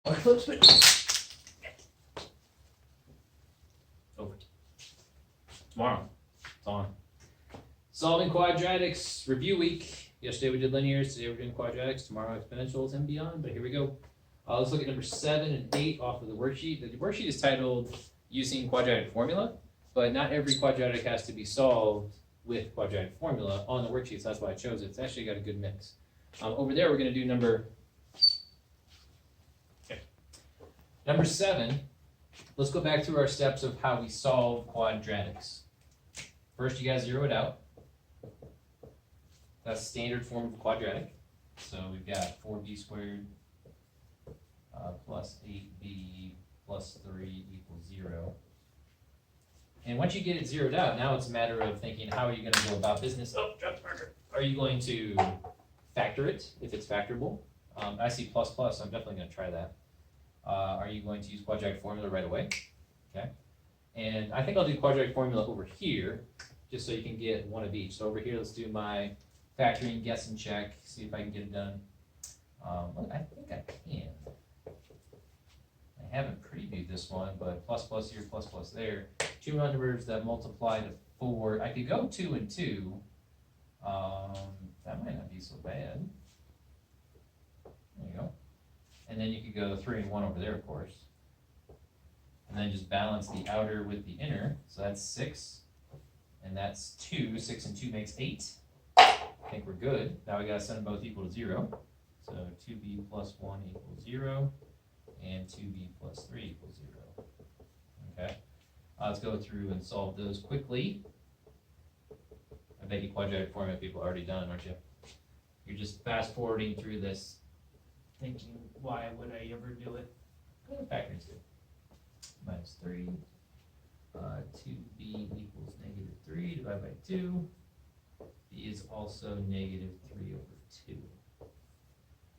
Flip switch. Over. Tomorrow. It's on. Solving quadratics review week. Yesterday we did linears, today we're doing quadratics, tomorrow exponentials and beyond, but here we go. Let's look at number 7 and 8 off of the worksheet. The worksheet is titled Using Quadratic Formula, but not every quadratic has to be solved with quadratic formula on the worksheet, so that's why I chose it. It's actually got a good mix. Over there we're going to do number 7. Let's go back through our steps of how we solve quadratics. First, you guys zero it out. That's standard form of quadratic. So we've got 4b squared plus 8b plus 3 equals 0. And once you get it zeroed out, now it's a matter of thinking, how are you going to go about business? Oh, drop the marker. Are you going to factor it if it's factorable? I see plus plus, so I'm definitely going to try that. Are you going to use quadratic formula right away? Okay. And I think I'll do quadratic formula over here, just so you can get one of each. So over here, let's do my factoring, guess, and check, see if I can get it done. I think I can. I haven't previewed this one, but plus plus here, plus plus there. Two numbers that multiply to 4. I could go 2 and 2. That might not be so bad. There you go. And then you could go 3 and 1 over there, of course. And then just balance the outer with the inner. So that's 6. And that's 2. 6 and 2 makes 8. I think we're good. Now we gotta set them both equal to 0. So 2b plus 1 equals 0. And 2b plus 3 equals 0. Okay. Let's go through and solve those quickly. I bet you quadratic formula people are already done, aren't you? You're just fast forwarding through this, thinking, why would I ever do it? Go to factoring's good. Minus 3. 2b equals negative 3 divided by 2. b is also negative 3 over 2.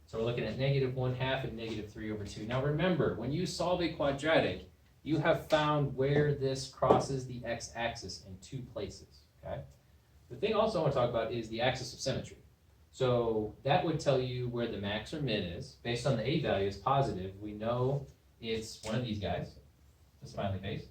So we're looking at negative 1/2 and negative 3 over 2. Now remember, when you solve a quadratic, you have found where this crosses the x-axis in 2 places. Okay. The thing also I want to talk about is the axis of symmetry. So that would tell you where the max or min is. Based on the a value is positive, we know it's one of these guys, the smiley face.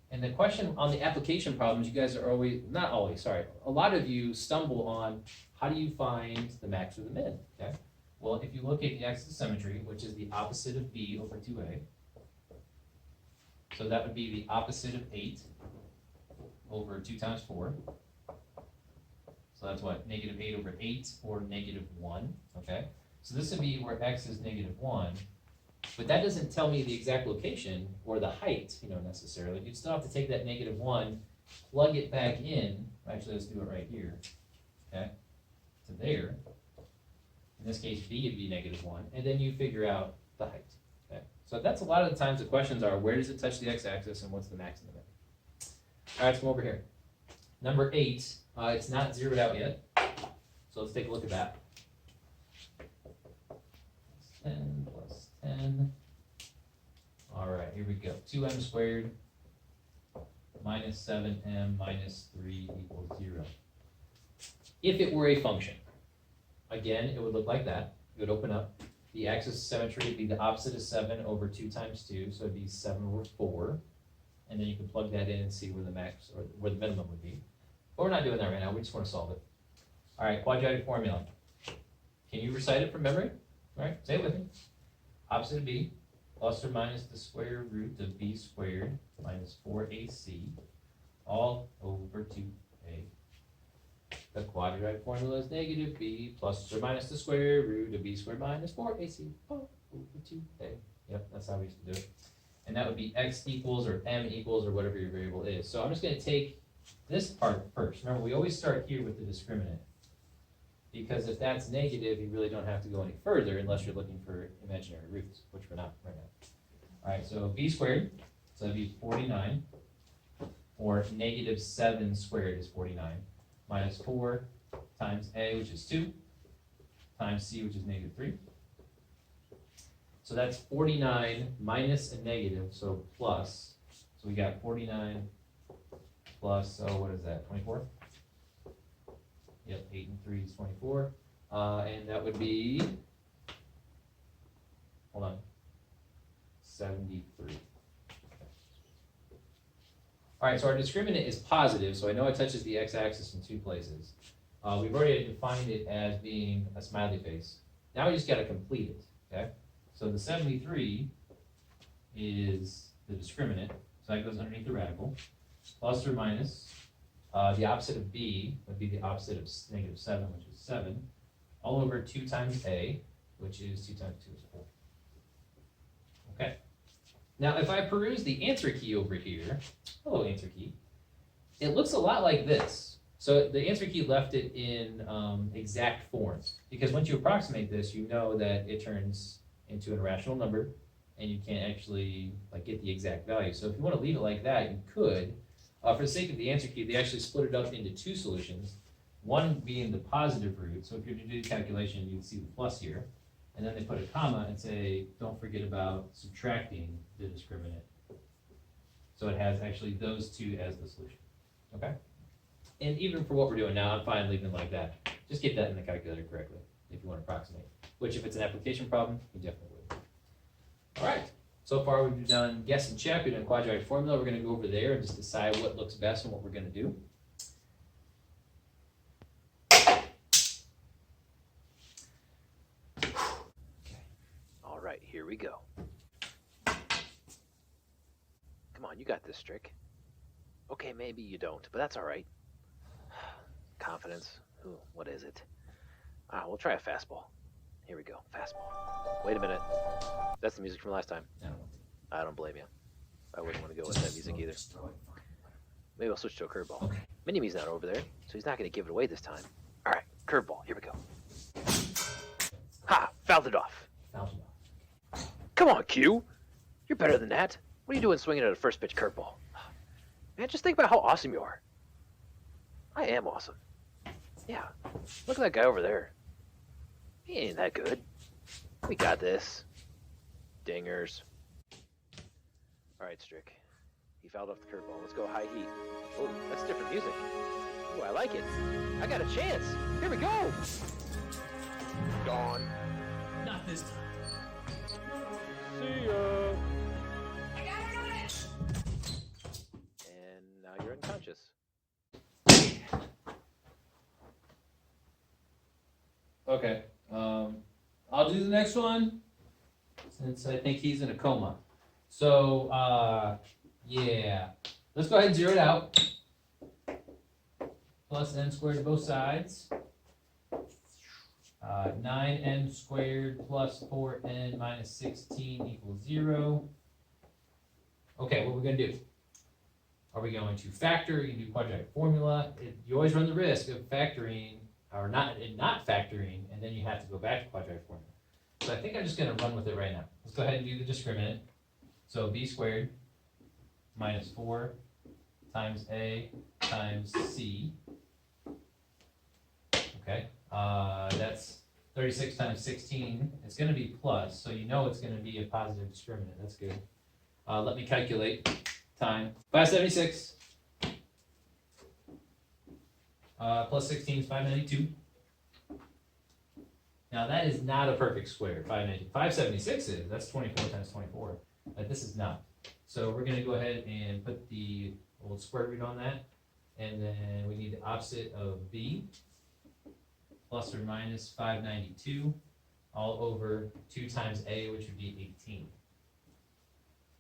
And the question on the application problems, you guys are always, not always, sorry, a lot of you stumble on how do you find the max or the min, okay? Well, if you look at the axis of symmetry, which is the opposite of b over 2a, so that would be the opposite of 8 over 2 times 4. So that's what, negative 8 over 8 or negative 1, okay? So this would be where x is negative 1, but that doesn't tell me the exact location or the height, necessarily. You'd still have to take that negative 1, plug it back in. Actually, let's do it right here, okay? To there. In this case, b would be negative 1, and then you figure out the height, okay? So that's a lot of the times the questions are, where does it touch the x-axis and what's the max and the min? All right, let's come over here. Number 8, it's not zeroed out yet, so let's take a look at that. 10 plus 10. All right, here we go. 2m squared minus 7m minus 3 equals 0. If it were a function, again, it would look like that. It would open up. The axis of symmetry would be the opposite of 7 over 2 times 2, so it'd be 7 over 4. And then you can plug that in and see where the max or where the minimum would be. But we're not doing that right now. We just want to solve it. All right, quadratic formula. Can you recite it from memory? All right, say it with me. Opposite of b plus or minus the square root of b squared minus 4ac all over 2a. The quadratic formula is negative b plus or minus the square root of b squared minus 4ac all over 2a. Yep, that's how we used to do it. And that would be x equals or m equals or whatever your variable is. So I'm just going to take this part first. Remember, we always start here with the discriminant. Because if that's negative, you really don't have to go any further unless you're looking for imaginary roots, which we're not right now. All right, so b squared, so that'd be 49, or negative 7 squared is 49, minus 4 times a, which is 2, times c, which is negative 3. So that's 49 minus a negative, so plus. So we got 49 plus, so what is that, 24? Yep, 8 and 3 is 24. And that would be hold on, 73. All right, so our discriminant is positive, so I know it touches the x-axis in two places. We've already defined it as being a smiley face. Now we just got to complete it, okay? So the 73 is the discriminant, so that goes underneath the radical, plus or minus. The opposite of b would be the opposite of negative 7, which is 7, all over 2 times a, which is 2 times 2 is 4. Okay. Now, if I peruse the answer key over here, hello answer key, it looks a lot like this. So the answer key left it in exact form, because once you approximate this, you know that it turns into an irrational number, and you can't actually get the exact value. So if you want to leave it like that, you could. For the sake of the answer key, they actually split it up into 2 solutions, one being the positive root. So if you're to do the calculation, you'd see the plus here. And then they put a comma and say, don't forget about subtracting the discriminant. So it has actually those 2 as the solution, okay? And even for what we're doing now, I'm fine leaving it like that. Just get that in the calculator correctly if you want to approximate. Which if it's an application problem, you definitely would. All right, so far we've done guess and check, we've done quadratic formula. We're gonna go over there and just decide what looks best and what we're gonna do. Here we go. Come on, you got this, Strick. Okay, maybe you don't, but that's all right. Confidence. Ooh, what is it? We'll try a fastball. Here we go, fastball. Wait a minute. That's the music from last time. I don't blame you. I wouldn't want to go with that music either. Maybe I'll switch to a curveball. Okay. Mini-Me's not over there, so he's not going to give it away this time. All right, curveball. Here we go. Ha! Fouled it off. Come on, Q. You're better than that. What are you doing swinging at a first pitch curveball? Man, just think about how awesome you are. I am awesome. Yeah, look at that guy over there. He ain't that good. We got this. Dingers. All right, Strick. He fouled off the curveball. Let's go high heat. Oh, that's different music. Oh, I like it. I got a chance. Here we go. Gone. Not this time. See ya. I got it. And now you're unconscious. Okay, I'll do the next one since I think he's in a coma. So, yeah, let's go ahead and zero it out. Plus n squared to both sides. 9n squared plus 4n minus 16 equals 0. Okay, what are we going to do? Are we going to factor? You can do quadratic formula. You always run the risk of factoring or not factoring, and then you have to go back to quadratic formula. So I think I'm just going to run with it right now. Let's go ahead and do the discriminant. So b squared minus 4 times a times c. Okay, that's 36 times 16. It's going to be plus, so you know it's going to be a positive discriminant. That's good. Let me calculate time. 576 plus 16 is 592. Now that is not a perfect square. 576 is. That's 24 times 24. But this is not. So we're going to go ahead and put the old square root on that. And then we need the opposite of b. Plus or minus 592 all over 2 times a, which would be 18.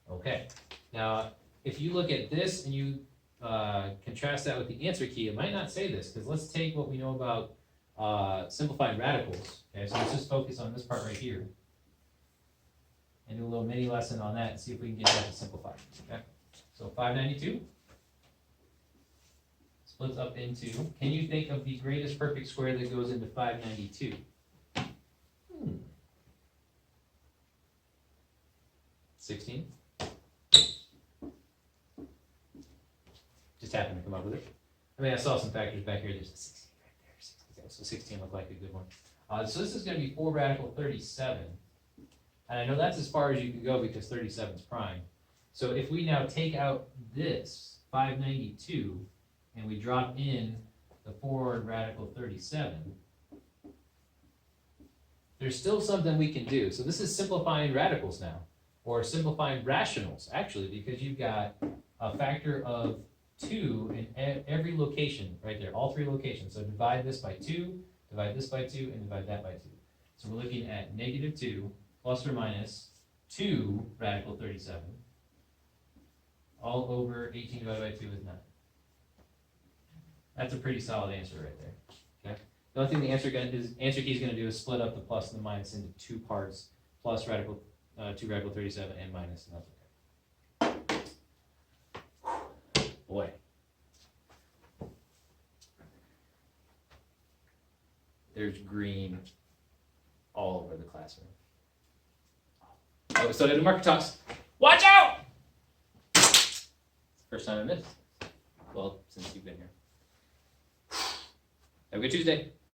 Okay, now if you look at this and you contrast that with the answer key, it might not say this, because let's take what we know about simplified radicals. Okay, so let's just focus on this part right here and do a little mini lesson on that and see if we can get that to simplify. Okay, so 592 splits up into, can you think of the greatest perfect square that goes into 592? 16. Just happened to come up with it. I mean, I saw some factors back here. There's a 16 right there. 16. So 16 looked like a good one. So this is going to be 4 radical 37. And I know that's as far as you can go because 37 is prime. So if we now take out this 592 and we drop in the forward radical 37, there's still something we can do. So this is simplifying radicals now, or simplifying rationals, actually, because you've got a factor of 2 in every location, right there, all 3 locations. So divide this by 2, divide this by 2, and divide that by 2. So we're looking at negative 2 plus or minus 2 radical 37, all over 18 divided by 2 is 9. That's a pretty solid answer right there. Okay. The only thing the answer key is going to do is split up the plus and the minus into 2 parts, plus radical 2 radical 37 and minus, and that's okay. Boy. There's green all over the classroom. Oh, so did the marker toss. Watch out! First time I missed. Well, since you've been here. Have a good Tuesday.